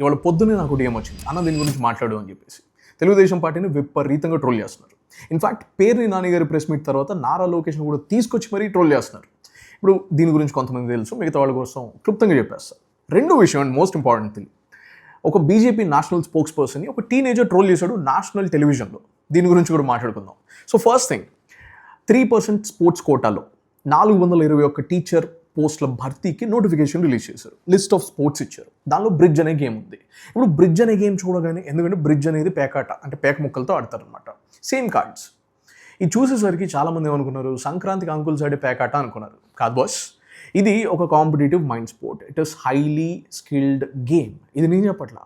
ఇవాళ పొద్దున్నే నాకు DM వచ్చింది, అన్న దీని గురించి మాట్లాడు అని చెప్పేసి. తెలుగుదేశం పార్టీని విపరీతంగా ట్రోల్ చేస్తున్నారు. ఇన్ఫాక్ట్ పేర్ని నాని గారి ప్రెస్ మీట్ తర్వాత నారా లోకేష్ని కూడా తీసుకొచ్చి మరీ ట్రోల్ చేస్తున్నారు. ఇప్పుడు దీని గురించి కొంతమంది తెలుసు, మిగతా వాళ్ళ కోసం క్లుప్తంగా చెప్పేస్తారు. రెండో విషయం అండ్ మోస్ట్ ఇంపార్టెంట్ థింగ్, ఒక బీజేపీ నేషనల్ స్పోక్స్ పర్సన్ని ఒక టీనేజర్ ట్రోల్ చేశాడు నేషనల్ టెలివిజన్లో. దీని గురించి కూడా మాట్లాడుకుందాం. సో ఫస్ట్ థింగ్, 3% స్పోర్ట్స్ కోటాలో 421 టీచర్ పోస్టుల భర్తీకి నోటిఫికేషన్ రిలీజ్ చేశారు. లిస్ట్ ఆఫ్ స్పోర్ట్స్ ఇచ్చారు. దానిలో బ్రిడ్జ్ అనే గేమ్ ఉంది. ఇప్పుడు బ్రిడ్జ్ అనే గేమ్ చూడగానే, ఎందుకంటే బ్రిడ్జ్ అనేది పేకాట, అంటే పేక ముక్కలతో ఆడతారనమాట, సేమ్ కార్డ్స్. ఇది చూసేసరికి చాలామంది ఏమనుకున్నారు, సంక్రాంతికి అంకుల్స్ ఆడే పేకాట అనుకున్నారు. కాదు బాస్, ఇది ఒక competitive mind sport. It is highly skilled game. ఇది నేను చెప్పట్లా,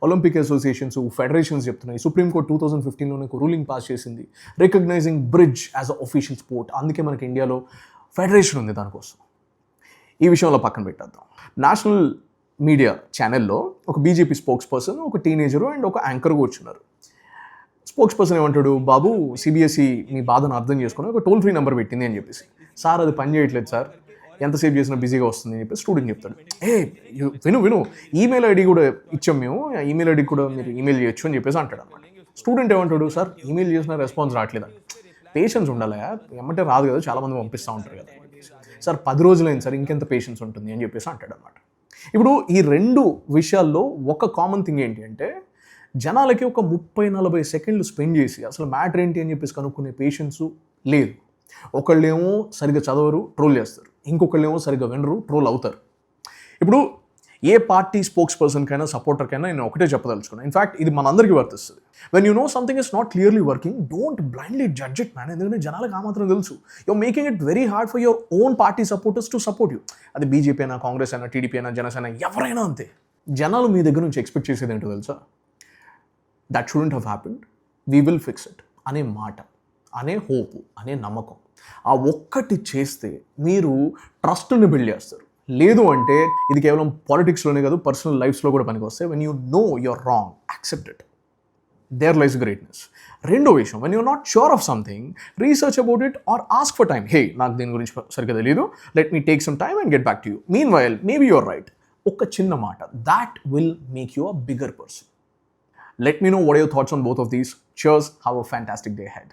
ఒలింపిక్ అసోసియేషన్స్, ఫెడరేషన్స్ చెప్తున్నాయి. సుప్రీంకోర్టు 2015లోనే ఒక రూలింగ్ పాస్ చేసింది recognizing bridge as a official sport. అందుకే మనకి ఇండియాలో ఫెడరేషన్ ఉంది దానికోసం. ఈ విషయంలో పక్కన పెట్టేద్దాం. నేషనల్ మీడియా ఛానల్లో ఒక బీజేపీ స్పోక్స్ పర్సన్, ఒక టీనేజరు అండ్ ఒక యాంకర్ కూర్చున్నారు. స్పోక్స్ పర్సన్ ఏమంటాడు, బాబు సిబిఎస్ఈ మీ బాధను అర్థం చేసుకుని ఒక టోల్ ఫ్రీ నెంబర్ పెట్టింది అని చెప్పేసి. సార్ అది పని చేయట్లేదు సార్, ఎంతసేపు చేసినా బిజీగా వస్తుంది అని చెప్పి స్టూడెంట్ చెప్తాడు. విను ఈమెయిల్ ఐడి కూడా ఇచ్చాం మేము, ఈమెయిల్ ఐడి కూడా మీరు ఈమెయిల్ చేయొచ్చు అని చెప్పేసి అంటాడు అనమాట. స్టూడెంట్ ఏమంటాడు, సార్ ఈమెయిల్ చేసిన రెస్పాన్స్ రావట్లేదని. పేషెన్స్ ఉండాలి, ఏమంటే రాదు కదా, చాలామంది పంపిస్తూ ఉంటారు కదా. సార్ 10 రోజులైంది సార్, ఇంకెంత పేషెన్స్ ఉంటుంది అని చెప్పేసి అంటాడు అనమాట. ఇప్పుడు ఈ రెండు విషయాల్లో ఒక కామన్ థింగ్ ఏంటి అంటే, జనాలకి ఒక 30-40 సెకండ్లు స్పెండ్ చేసి అసలు మ్యాటర్ ఏంటి అని చెప్పేసి కనుక్కునే పేషెన్సు లేదు. ఒకళ్ళేమో సరిగ్గా చదవరు, ట్రోల్ చేస్తారు. ఇంకొకళ్ళేమో సరిగ్గా వినరు, ట్రోల్ అవుతారు. ఇప్పుడు ఏ పార్టీ స్పోక్స్ పర్సన్కైనా సపోర్టర్కైనా నేను ఒకటే చెప్పదలుచుకున్నాను. ఇన్ఫాక్ట్ ఇది మనందరికీ వర్తిస్తుంది. When you know something is not clearly working, don't blindly judge it man. ఎందుకంటే జనాలకు ఆ మాత్రం తెలుసు. You're making it very hard for your own party supporters to support you. అది బీజేపీ అయినా, కాంగ్రెస్ అయినా, టీడీపీ అయినా, జనసేన, ఎవరైనా అంతే. జనాలు మీ దగ్గర నుంచి ఎక్స్పెక్ట్ చేసేది ఏంటో తెలుసా, that shouldn't have happened, we will fix it అనే మాట, అనే హోప్, అనే నమ్మకం. ఆ ఒక్కటి చేస్తే మీరు ట్రస్ట్ని బిల్డ్ చేస్తారు. లేదు అంటే ఇది కేవలం పాలిటిక్స్లోనే కాదు, పర్సనల్ లైఫ్స్లో కూడా పనికి వస్తాయి. When you know you're wrong, accept it, there lies greatness. రెండో విషయం, when you're not sure of something, research about it or ask for time. Hey, నాకు దీని గురించి సరిగ్గా తెలియదు, let me take some time and get back to you. Meanwhile maybe you're right. ఒక చిన్న మాట, that will make you a bigger person. Let me know what are your thoughts on both of these. Cheers, have a fantastic day ahead.